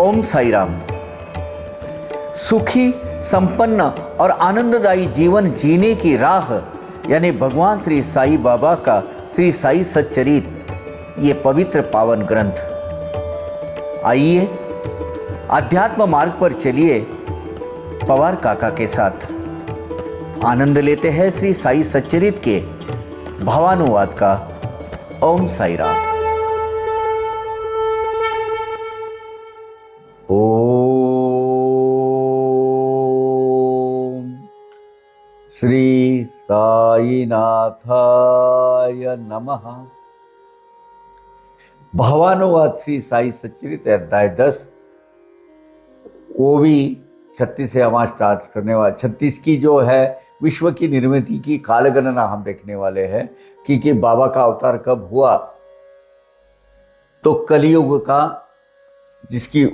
ओम साई राम। सुखी, संपन्न और आनंददायी जीवन जीने की राह यानी भगवान श्री साई बाबा का श्री साई सच्चरित, ये पवित्र पावन ग्रंथ। आइए अध्यात्म मार्ग पर चलिए पवार काका के साथ आनंद लेते हैं श्री साई सच्चरित के भावानुवाद का। ओम साई राम। ओम श्री साईनाथाय नमः। भावानुवाद श्री साई सच्चरित अध्याय 10। वो भी 36 से हम स्टार्ट करने वाले। 36 की जो है विश्व की निर्मिति की कालगणना हम देखने वाले हैं कि बाबा का अवतार कब हुआ। तो कलयुग का जिसकी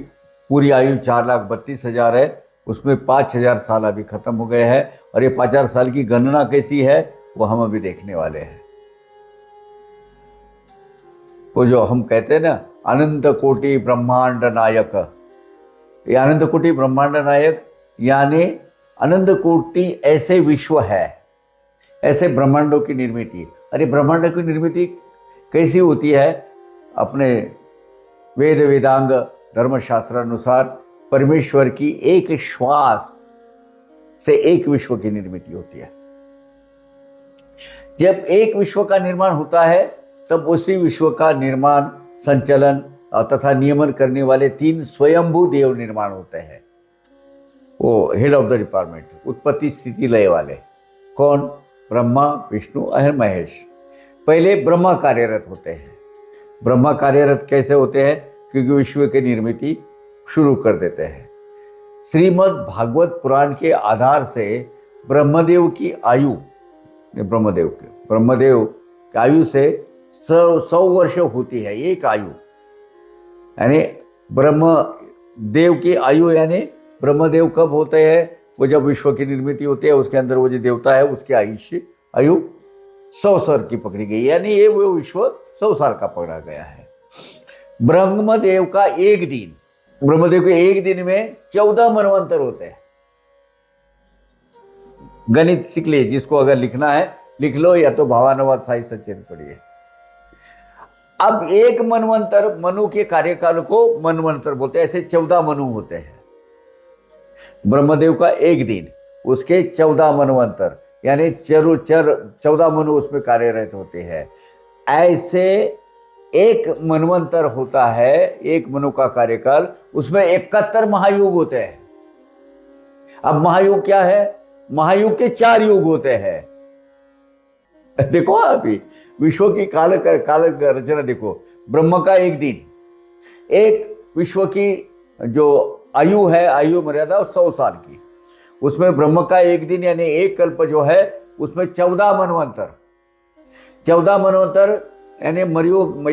पूरी आयु 4,32,000 है, उसमें 5,000 साल अभी खत्म हो गए हैं और ये 5,000 साल की गणना कैसी है वो हम अभी देखने वाले हैं। वो जो हम कहते हैं ना अनंत कोटि ब्रह्मांड नायक, ये अनंत कोटि ब्रह्मांड नायक यानी अनंत कोटि ऐसे विश्व है, ऐसे ब्रह्मांडों की निर्मिति। अरे ब्रह्मांड की निर्मिति कैसी होती है? अपने वेद वेदांग धर्मशास्त्र अनुसार परमेश्वर की एक श्वास से एक विश्व की निर्मिति होती है। जब एक विश्व का निर्माण होता है तब उसी विश्व का निर्माण, संचलन तथा नियमन करने वाले 3 स्वयंभू देव निर्माण होते हैं। वो हेड ऑफ द डिपार्टमेंट, उत्पत्ति स्थिति लय वाले। कौन? ब्रह्मा, विष्णु और महेश। पहले ब्रह्मा कार्यरत होते हैं। ब्रह्मा कार्यरत कैसे होते हैं? क्योंकि विश्व की निर्मिति शुरू कर देते हैं। श्रीमद् भागवत पुराण के आधार से ब्रह्मदेव की आयु, ब्रह्मदेव की आयु से 100 वर्ष होती है। एक आयु यानी ब्रह्मदेव की आयु, यानी ब्रह्मदेव कब होते हैं? वो जब विश्व की निर्मिति होती है, उसके अंदर वो जो देवता है उसकी आयु 100 साल की पकड़ी गई, यानी ये वो विश्व 100 साल का पकड़ा गया है। ब्रह्मदेव का एक दिन, ब्रह्मदेव के एक दिन में 14 मनवंतर होते हैं। गणित सीख लीजिए, जिसको अगर लिखना है लिख लो, या तो भावानुवाद साई सच्चरित पढ़िए। अब एक मनवंतर, मनु के कार्यकाल को मनवंतर बोलते हैं। ऐसे 14 मनु होते हैं। ब्रह्मदेव का एक दिन, उसके 14 मनवंतर यानी 14 मनु उसमें कार्यरत होते हैं। ऐसे एक मनवंतर होता है, एक मनु का कार्यकाल, उसमें 71 महायुग होते हैं। अब महायुग क्या है? महायुग के 4 युग होते हैं। देखो अभी विश्व की काल रचना देखो। ब्रह्म का एक दिन, एक विश्व की जो आयु है, आयु मर्यादा 100 साल की, उसमें ब्रह्म का एक दिन यानी एक कल्प जो है उसमें 14 मनवंतर। 14 मनवंतर यानी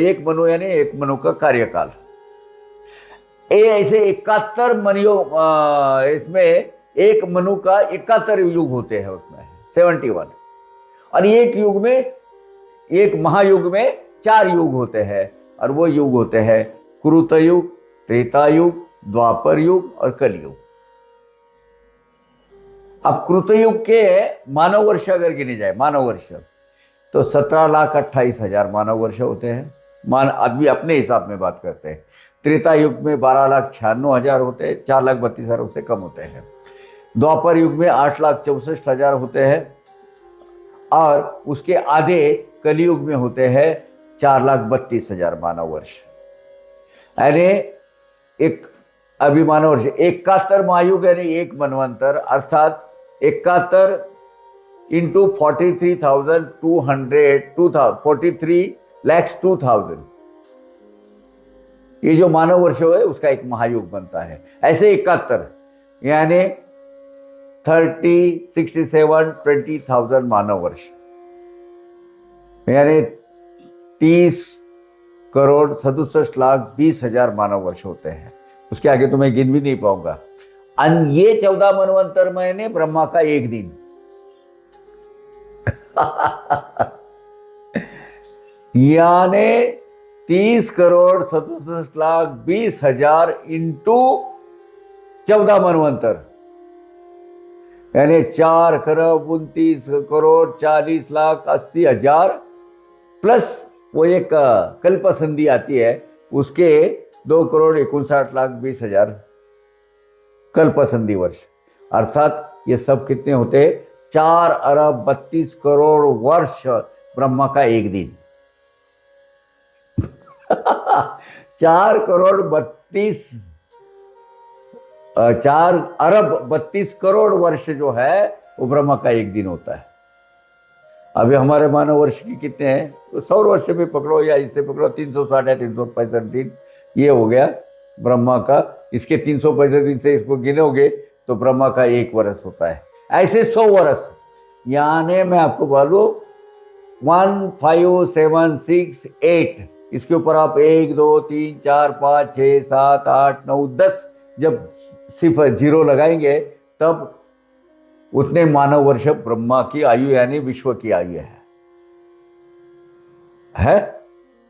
एक मनु यानी एक मनु का कार्यकाल। ऐसे 71 मनु, इसमें एक मनु का 71 युग होते हैं, उसमें 71। और एक युग में, एक महायुग में 4 युग होते हैं, और वो युग होते हैं कृतयुग, त्रेतायुग, द्वापर युग और कलयुग। अब कृतयुग के मानव वर्ष अगर गिने जाए, मानव वर्ष, तो 17,28,000 मानव वर्ष होते हैं। आदमी अपने हिसाब में बात करते हैं। त्रेता युग में 12,96,000 होते हैं, 4,32,000 उससे कम होते हैं। द्वापर युग में 8,64,000 होते हैं, और उसके आधे कलयुग में होते हैं 4,32,000 मानव वर्ष। यानी एक अभी मानव वर्ष 71 महायुग यानी एक मनवंतर, अर्थात 71 इंटू 43,200 ये जो मानव वर्ष है उसका एक महायुग बनता है। ऐसे 71 यानी 30, 67, 20,000 मानव वर्ष, यानी 30,67,20,000 मानव वर्ष होते हैं। उसके आगे तो मैं गिन भी नहीं पाऊंगा। ये 14 मनवंतर मैंने ब्रह्मा का एक दिन यानी 30,67,20,000 इंटू 14 मनवंतर, यानी 4,29,40,40,80,000 प्लस वो एक कल्पसंधि आती है, उसके 2,59,20,000 कल्पसंधि वर्ष, अर्थात ये सब कितने होते? 4,32,00,00,000 वर्ष ब्रह्मा का एक दिन। 4,32,00,00,000 वर्ष जो है वो ब्रह्मा का एक दिन होता है। अभी हमारे मानव वर्ष की कितने हैं? तो सौर वर्ष भी पकड़ो या इससे पकड़ो, 360 है, 365 दिन ये हो गया ब्रह्मा का। इसके 365 दिन से इसको गिनोगे तो ब्रह्मा का एक वर्ष होता है। ऐसे 100 वर्ष, यानी मैं आपको बोलूं 1 5 7 6 8, इसके ऊपर आप 1 2 3 4 5 6 7 8 9 10 जब सिर्फ जीरो लगाएंगे तब उतने मानव वर्ष ब्रह्मा की आयु यानी विश्व की आयु है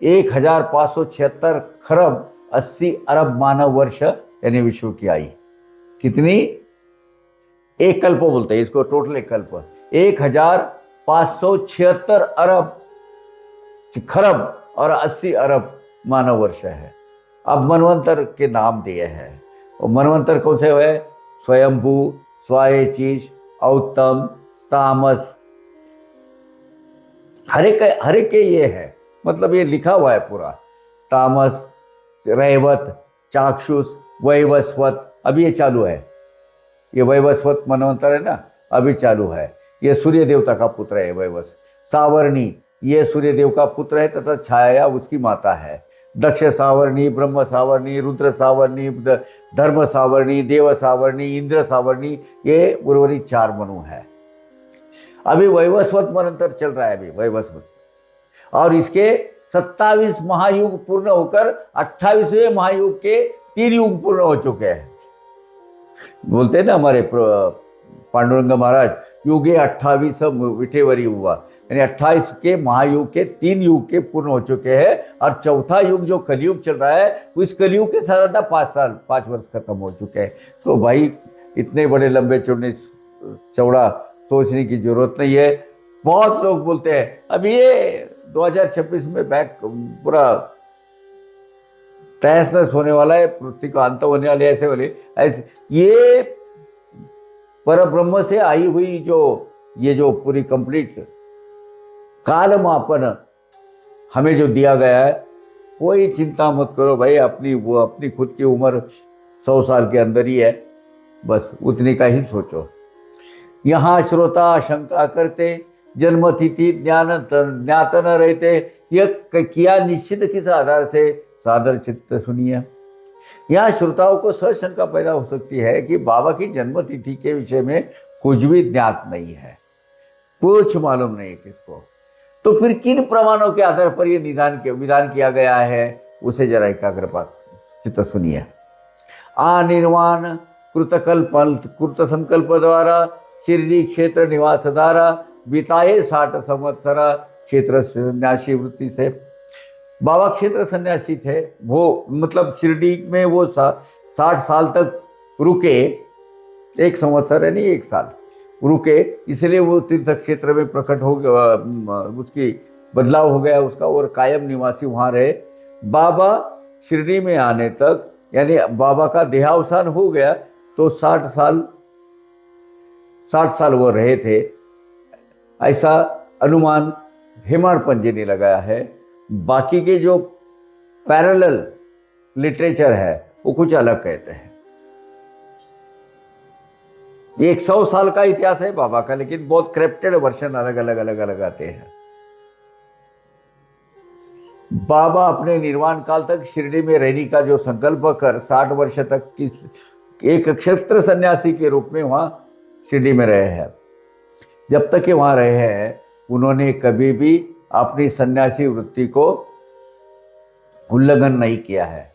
1,576 खरब 80 अरब मानव वर्ष यानी विश्व की आयु। कितनी? एक कल्प बोलते हैं इसको, टोटल एक कल्प 1,576 अरब खरब और 80 अरब मानव वर्ष है। अब मनवंतर के नाम दिए हैं, और मनवंतर कौन से हुए? स्वयंभू, स्वायचीश, औत्तम, तामस, हर एक के ये है, मतलब ये लिखा हुआ है पूरा। तामस, रैवत, चाक्षुष, वैवस्वत, अभी ये चालू है। ये वैवस्वत मनवंतर है ना, अभी चालू है। ये सूर्य देवता का पुत्र है वैवस। सावर्णी, ये सूर्य देव का पुत्र है तथा छाया उसकी माता है। दक्ष सावर्णी, ब्रह्म सावर्णी, रुद्र सावर्णी, धर्म सावर्णी, देव सावर्णी, इंद्र सावर्णी, ये उर्वरित 4 मनु है। अभी वैवस्वत मनवंतर चल रहा है, अभी वैवस्वत, और इसके 27 महायुग पूर्ण होकर 28वें महायुग के 3 युग पूर्ण हो चुके हैं। बोलते हैं ना हमारे पांडुरंग महाराज, युगे 28 विठेवरी हुआ, यानी 28 के महायुग के 3 युग के पूर्ण हो चुके हैं, और चौथा युग जो कलयुग चल रहा है उस कलयुग के साथ 5 वर्ष खत्म हो चुके हैं। तो भाई इतने बड़े लंबे चौड़ा सोचने की जरूरत नहीं है। बहुत लोग बोलते हैं अब ये 2026 में बैक पूरा तहस नहस होने वाला है, पृथ्वी का अंत होने वाले, ऐसे ये पर ब्रह्म से आई हुई जो पूरी कंप्लीट कालमापन हमें जो दिया गया है, कोई चिंता मत करो भाई। अपनी खुद की उम्र 100 साल के अंदर ही है, बस उतनी का ही सोचो। यहाँ श्रोता शंका करते, जन्म तिथि ज्ञात न रहते, यह किया निश्चित किस आधार से? सादर चित्त सुनिए। यहाँ श्रोताओं को सहज शंका पैदा हो सकती है कि बाबा की जन्म तिथि के विषय में कुछ भी ज्ञात नहीं है, कुछ मालूम नहीं किसको, तो फिर किन प्रमाणों के आधार पर यह विधान किया गया है, उसे जरा एकाग्रपात चित्त सुनिए। अनिर्वाण कृत संकल्प द्वारा शिरडी क्षेत्र निवास धारा बिताए 60 संवत्सर क्षेत्र सन्यासी वृत्ति से। बाबा क्षेत्र सन्यासी थे, वो मतलब शिरडी में वो 60 साल तक रुके, 1 संवत्सर है नहीं 1 साल रुके, इसलिए वो तीर्थ क्षेत्र में प्रकट हो गया, उसकी बदलाव हो गया उसका, और कायम निवासी वहाँ रहे। बाबा शिरडी में आने तक, यानी बाबा का देहावसान हो गया तो 60 साल वो रहे थे, ऐसा अनुमान हेमाड पंजे ने लगाया है। बाकी के जो पैरेलल लिटरेचर है वो कुछ अलग कहते हैं। 100 साल का इतिहास है बाबा का, लेकिन बहुत क्रिप्टेड वर्जन अलग आते हैं। बाबा अपने निर्वाण काल तक शिरडी में रहने का जो संकल्प कर 60 वर्ष तक की एक क्षेत्र सन्यासी के रूप में वहाँ शिरडी में रहे हैं। जब तक ये वहाँ रहे हैं, उन्होंने कभी भी अपनी सन्यासी वृत्ति को उल्लंघन नहीं किया है।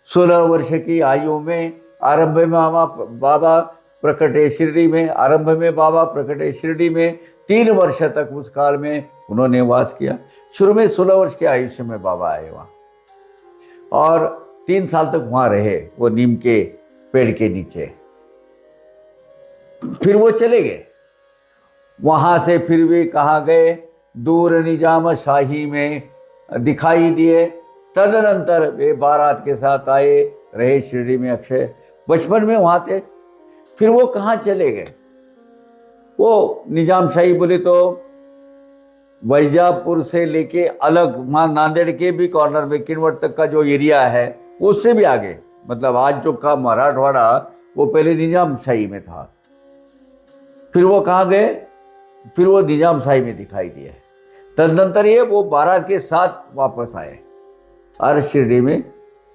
16 वर्ष की आयु में आरंभ में बाबा प्रकटे शिरडी में, आरंभ में बाबा प्रकटे शिरडी में, 3 वर्ष तक उस काल में उन्होंने वास किया। शुरू में 16 वर्ष के आयुष्य में बाबा आए वहाँ। और 3 साल तक वहाँ रहे, वो नीम के पेड़ के नीचे। फिर वो चले गए। वहाँ से फिर भी कहाँ गए, दूर निजाम शाही में दिखाई दिए। तदनंतर वे बारात के साथ आए, रहे शिरडी में अक्षय, बचपन में वहाँ थे। फिर वो कहाँ चले गए, वो निजाम शाही बोले तो वैजापुर से लेके अलग, वहाँ नांदेड़ के भी कॉर्नर में किनवट तक का जो एरिया है उससे भी आगे, मतलब आज जो का मराठवाड़ा वो पहले निजाम शाही में था। फिर वो कहाँ गए, फिर वो निजाम शाही में दिखाई दिए। तदनंतर ये वो बारात के साथ वापस आए और शिरडी में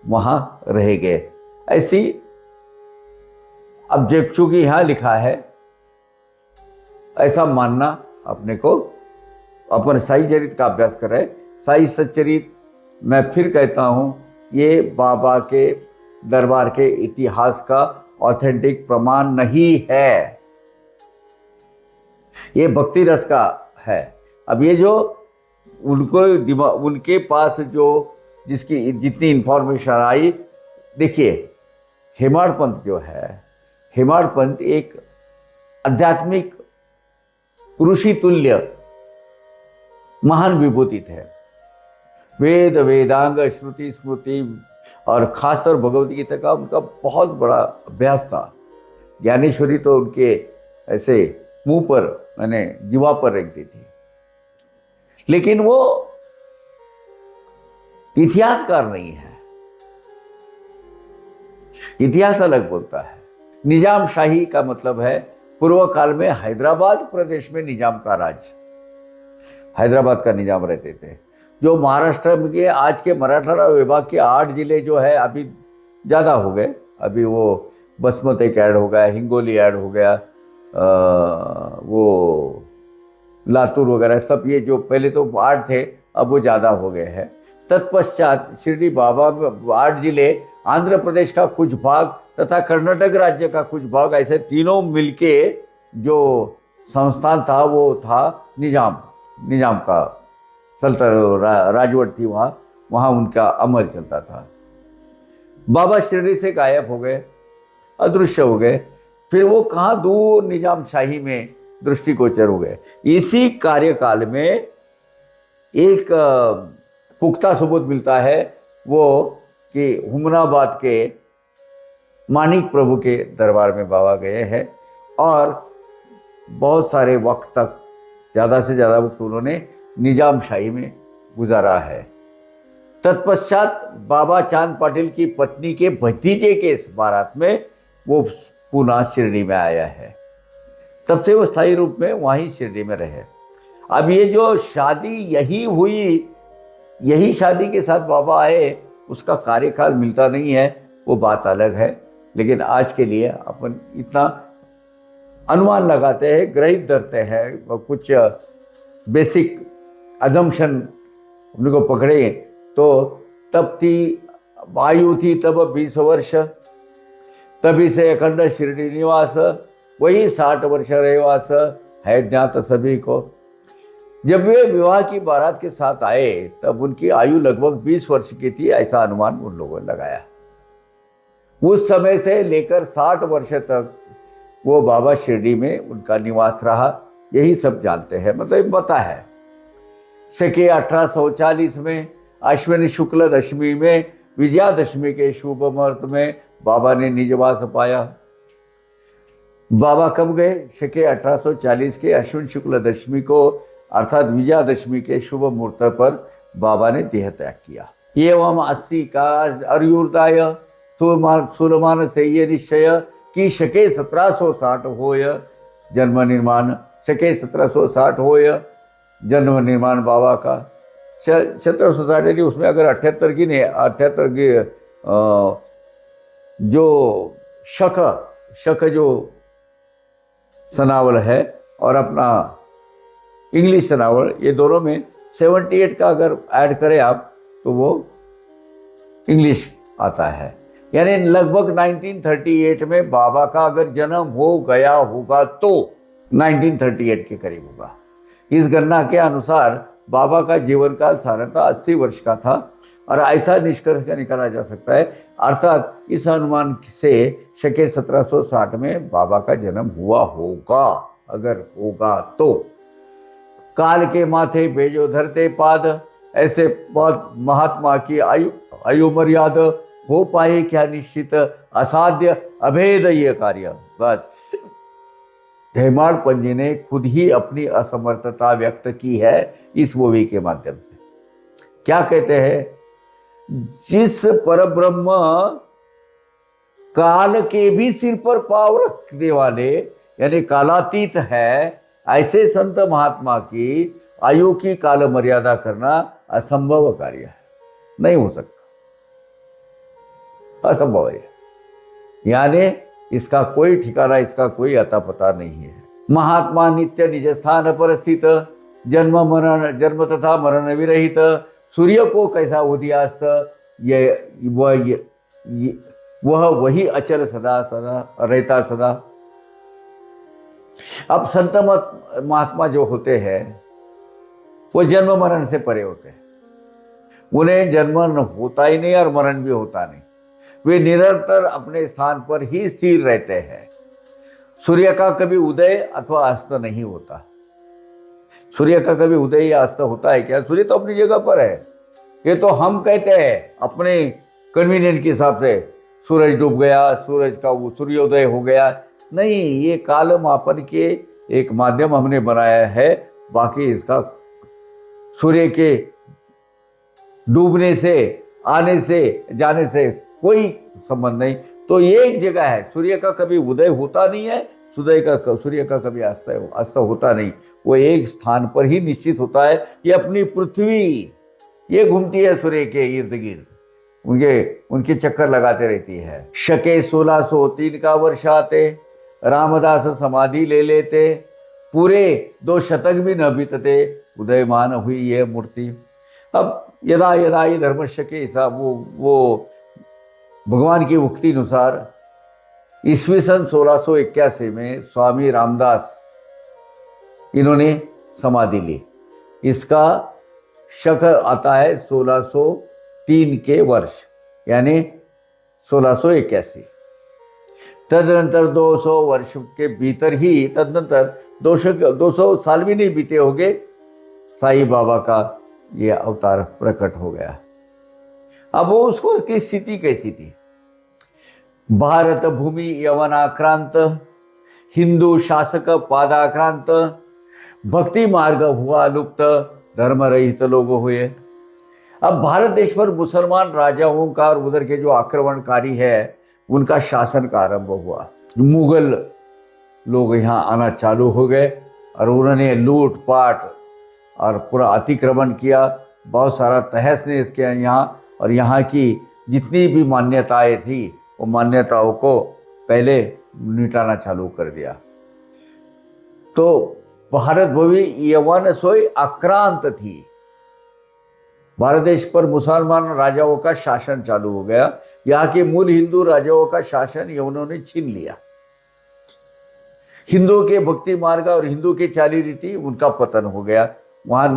वहाँ रह गए। ऐसी अब चूंकि यहाँ लिखा है, ऐसा मानना अपने को, अपन साई चरित का अभ्यास कर रहे। साई सच्चरित मैं फिर कहता हूँ, ये बाबा के दरबार के इतिहास का ऑथेंटिक प्रमाण नहीं है, ये भक्ति रस का है। अब ये जो उनके पास जो जिसकी जितनी इंफॉर्मेशन आई, देखिए हेमाड़ पंथ जो है, हेमाड़ पंथ एक आध्यात्मिक ऋषि तुल्य महान विभूति थे। वेद वेदांग श्रुति स्मृति और खासतौर भगवत गीता का उनका बहुत बड़ा अभ्यास था। ज्ञानेश्वरी तो उनके ऐसे मुंह पर, मैंने जीवा पर रखती थी। लेकिन वो इतिहासकार नहीं है, इतिहास अलग बोलता है। निजाम शाही का मतलब है पूर्व काल में हैदराबाद प्रदेश में निजाम का राज, हैदराबाद का निजाम रहते थे। जो महाराष्ट्र के आज के मराठवाड़ा विभाग के 8 जिले जो है, अभी ज़्यादा हो गए, अभी वो बसमत एक ऐड हो गया, हिंगोली ऐड हो गया, वो लातूर वगैरह सब, ये जो पहले तो 8 थे अब वो ज़्यादा हो गए हैं। तत्पश्चात शिरडी बाबा में 8 जिले, आंध्र प्रदेश का कुछ भाग तथा कर्नाटक राज्य का कुछ भाग, ऐसे तीनों मिलके जो संस्थान था वो था निजाम का सल्तनत राजवट थी। वहाँ उनका अमल चलता था। बाबा शिरडी से गायब हो गए, अदृश्य हो गए। फिर वो कहाँ दूर निजाम शाही में दृष्टिगोचर हो गए। इसी कार्यकाल में एक पुख्ता सबूत मिलता है वो कि हुमनाबाद के मानिक प्रभु के दरबार में बाबा गए हैं और बहुत सारे वक्त तक, ज़्यादा से ज़्यादा वक्त उन्होंने निजाम शाही में गुजारा है। तत्पश्चात बाबा चांद पाटिल की पत्नी के भतीजे के इस बारात में वो पुनः शिरडी में आया है। तब से वो स्थायी रूप में वहीं शिरडी में रहे। अब ये जो शादी यही हुई, यही शादी के साथ बाबा आए, उसका कार्यकाल मिलता नहीं है, वो बात अलग है। लेकिन आज के लिए अपन इतना अनुमान लगाते हैं, ग्रहित धरते हैं, कुछ बेसिक अजम्पशन अपने को पकड़े तो तब थी आयु थी तब 20 वर्ष, तभी से अखंड शिरडी निवास, वही 60 वर्ष रहवास है ज्ञात सभी को। जब वे विवाह की बारात के साथ आए तब उनकी आयु लगभग 20 वर्ष की थी, ऐसा अनुमान उन लोगों ने लगाया। उस समय से लेकर 60 वर्ष तक वो बाबा शिरडी में उनका निवास रहा, यही सब जानते हैं, मतलब पता है। शके 1840 में अश्विनी शुक्ल दशमी में विजयादशमी के शुभ मुहूर्त में बाबा ने निजवास पाया। बाबा कब गए? शके 1840 के अश्विन शुक्ल दशमी को अर्थात विजयादशमी के शुभ मुहूर्त पर बाबा ने देह त्याग किया। एवं 80 का अर्युर्दाय सुरमान से ये निश्चय कि शके 1760 होय जन्म निर्माण, शके 1760 होय जन्म निर्माण बाबा का। 1760 यानी उसमें अगर 78 की नहीं, 78 की जो शक जो सनावल है और अपना इंग्लिश सनावल, ये दोनों में 78 का अगर ऐड करें आप तो वो इंग्लिश आता है। यानी लगभग 1938 में बाबा का अगर जन्म हो गया होगा तो 1938 के करीब होगा। इस गणना के अनुसार बाबा का जीवन काल साधारणतः 80 वर्ष का था और ऐसा निष्कर्ष क्या निकाला जा सकता है, अर्थात इस अनुमान से शके 1760 में बाबा का जन्म हुआ होगा। अगर होगा तो काल के माथे भेजो धरते पाद, ऐसे बहुत महात्मा की आयु मर्यादा हो पाए क्या निश्चित, असाध्य अभेद ये कार्य। बस हेमाड़ पंजी ने खुद ही अपनी असमर्थता व्यक्त की है इस मूवी के माध्यम से। क्या कहते हैं, जिस परब्रह्म काल के भी सिर पर पांव रखने वाले यानी कालातीत है, ऐसे संत महात्मा की आयु की काल मर्यादा करना असंभव कार्य है, नहीं हो सकता, असंभव है। यानी इसका कोई ठिकाना, इसका कोई अता पता नहीं है। महात्मा नित्य निज स्थान पर स्थित, जन्म तथा मरण विरहित, सूर्य को कैसा उदयास्त, वह वही अचल सदा सदा रहता सदा। अब संत महात्मा जो होते हैं वो जन्म मरण से परे होते हैं, उन्हें जन्म होता ही नहीं और मरण भी होता नहीं, वे निरंतर अपने स्थान पर ही स्थिर रहते हैं। सूर्य का कभी उदय अथवा अस्त नहीं होता। सूर्य का कभी उदय या अस्त होता है क्या? सूर्य तो अपनी जगह पर है। ये तो हम कहते हैं अपने कन्वीनियंट के हिसाब से, सूरज डूब गया, सूरज का सूर्योदय हो गया। नहीं, ये काल मापन के एक माध्यम हमने बनाया है, बाकी इसका सूर्य के डूबने से, आने से, जाने से कोई संबंध नहीं। तो ये एक जगह है, सूर्य का कभी उदय होता नहीं है, सूर्य का कभी अस्त होता नहीं, वो एक स्थान पर ही निश्चित होता है। ये अपनी पृथ्वी ये घूमती है सूर्य के इर्द गिर्द, उनके चक्कर लगाते रहती है। शके 1603 का वर्ष आते, रामदास समाधि ले लेते, पूरे 2 शतक भी न बीतते, उदयमान हुई ये मूर्ति। अब यदा यदा ये धर्मश के हिसाब वो भगवान की उक्ति अनुसार ईस्वी सन 1681 में स्वामी रामदास इन्होंने समाधि ली। इसका शक आता है 1603 के वर्ष यानी 1681। तदनंतर 200 वर्ष के भीतर ही, तदनंतर 200 साल भी नहीं बीते होंगे, साईं बाबा का ये अवतार प्रकट हो गया। अब वो उसकी स्थिति कैसी थी? भारत भूमि यवनाक्रांत, हिंदू शासक पादाक्रांत, भक्ति मार्ग हुआ लुप्त, धर्म रहित लोग हुए। अब भारत देश पर मुसलमान राजाओं का और उधर के जो आक्रमणकारी है उनका शासन का आरंभ हुआ। मुगल लोग यहाँ आना चालू हो गए और उन्होंने लूट पाट और पूरा अतिक्रमण किया, बहुत सारा तहस नहस किया यहाँ, और यहाँ की जितनी भी मान्यताएं थी वो मान्यताओं को पहले निटाना चालू कर दिया। तो भारत भूमि यवन सोई आक्रांत थी, भारत देश पर मुसलमान राजाओं का शासन चालू हो गया। यहाँ के मूल हिंदू राजाओं का शासन यवनों ने छीन लिया। हिंदुओं के भक्ति मार्ग और हिंदू के चाली रीति उनका पतन हो गया। वहाँ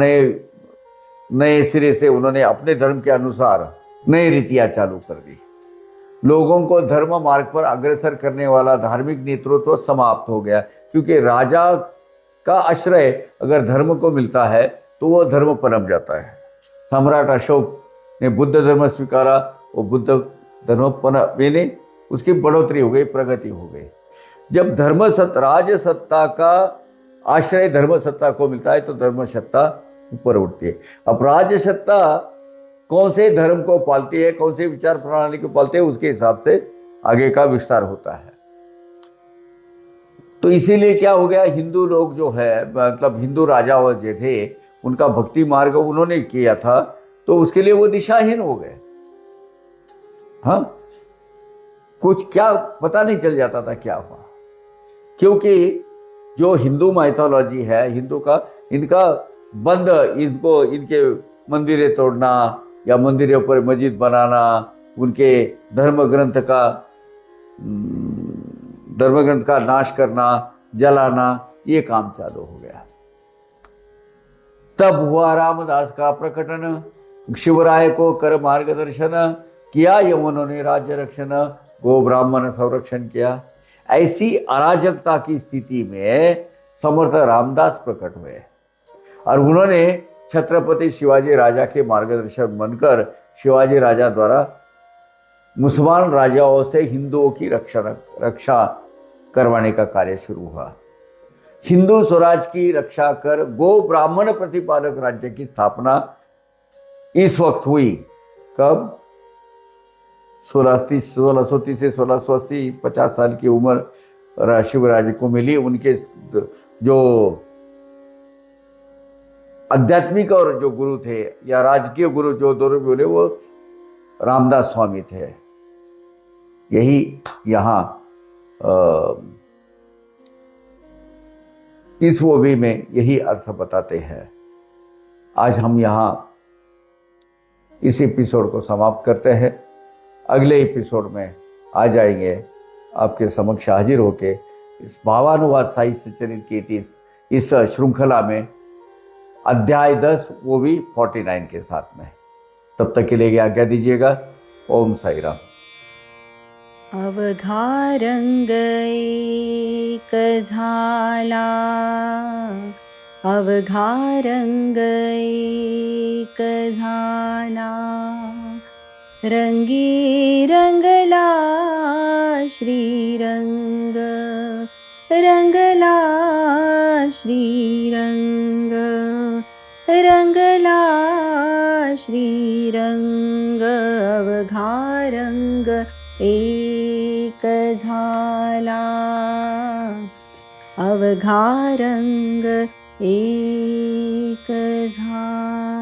नए सिरे से उन्होंने अपने धर्म के अनुसार नई रीतियां चालू कर दी। लोगों को धर्म मार्ग पर अग्रसर करने वाला धार्मिक नेतृत्व समाप्त हो गया, क्योंकि राजा का आश्रय अगर धर्म को मिलता है तो वो धर्म पनप जाता है। सम्राट अशोक ने बुद्ध धर्म स्वीकारा, वो बुद्ध धर्म पनपने उसकी बढ़ोतरी हो गई, प्रगति हो गई। जब राज सत्ता का आश्रय धर्म सत्ता को मिलता है तो धर्म सत्ता ऊपर उठती है। अब राज सत्ता कौन से धर्म को पालती है, कौन से विचार प्रणाली को पालते हैं, उसके हिसाब से आगे का विस्तार होता है। तो इसीलिए क्या हो गया, हिंदू लोग जो है, मतलब हिंदू राजा जो थे, उनका भक्ति मार्ग उन्होंने किया था, तो उसके लिए वो दिशाहीन हो गए। हाँ, कुछ क्या पता नहीं चल जाता था क्या हुआ, क्योंकि जो हिंदू माइथोलॉजी है, हिंदू का इनका बंद, इनके मंदिरें तोड़ना या मंदिरों पर मस्जिद बनाना, उनके धर्म ग्रंथ का नाश करना, जलाना, ये काम चालू हो गया। तब हुआ रामदास का प्रकटन, शिवराय को कर मार्गदर्शन, किया यमुनों ने राज्य रक्षण, गो ब्राह्मण संरक्षण किया। ऐसी अराजकता की स्थिति में समर्थ रामदास प्रकट हुए और उन्होंने छत्रपति शिवाजी राजा के मार्गदर्शक बनकर शिवाजी राजा द्वारा मुसलमान राजाओं से हिंदुओं की रक्षा करवाने का कार्य शुरू हुआ। हिंदू स्वराज की रक्षा कर गो ब्राह्मण प्रतिपादक राज्य की स्थापना इस वक्त हुई। कब? 1630 से 1680, 50 साल की उम्र शिवराज को मिली। उनके जो आध्यात्मिक और जो गुरु थे या राजकीय गुरु जो दोनों बोले वो रामदास स्वामी थे। यही यहाँ इस मूवी में यही अर्थ बताते हैं। आज हम यहाँ इस एपिसोड को समाप्त करते हैं। अगले एपिसोड में आ जाएंगे आपके समक्ष हाजिर होके इस भावानुवाद साहित्य चरित की इस श्रृंखला में अध्याय 10 वो भी 49 के साथ में। तब तक के लिए आज्ञा दीजिएगा। ओम साई राम। अवघारंग एक झाला, अवघारंग एक झाला, रंगी रंगला श्रीरंग, रंगला श्रीरंग, रंगला श्रीरंग, अवघारंग एक झाला, अवघारंग एक झाला।